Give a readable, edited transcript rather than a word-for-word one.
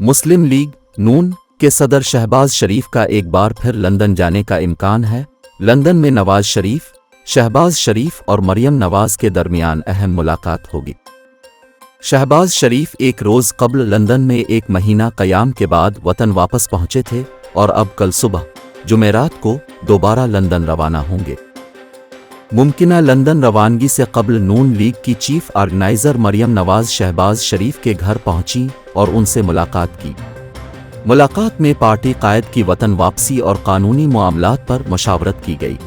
मुस्लिम league नून के सदर शहबाज शरीफ का एक बार फिर लंदन जाने का इम्कान है। लंदन में नवाज शरीफ, शहबाज शरीफ और मरियम नवाज के दरमियान अहम मुलाकात होगी। शहबाज शरीफ एक रोज़ कब्ल लंदन में 1 महीना क़याम के बाद वतन वापस पहुंचे थे और अब कल सुबह जुमेरात को दोबारा लंदन रवाना होंगे। मुमकिना लंदन रवानगी से कब्ल नून लीग की चीफ ऑर्गेनाइज़र मरियम नवाज शहबाज शरीफ के घर पहुंची और उनसे मुलाकात की। मुलाकात में पार्टी कायद की वतन वापसी और कानूनी मामलात पर मशावरत की गई।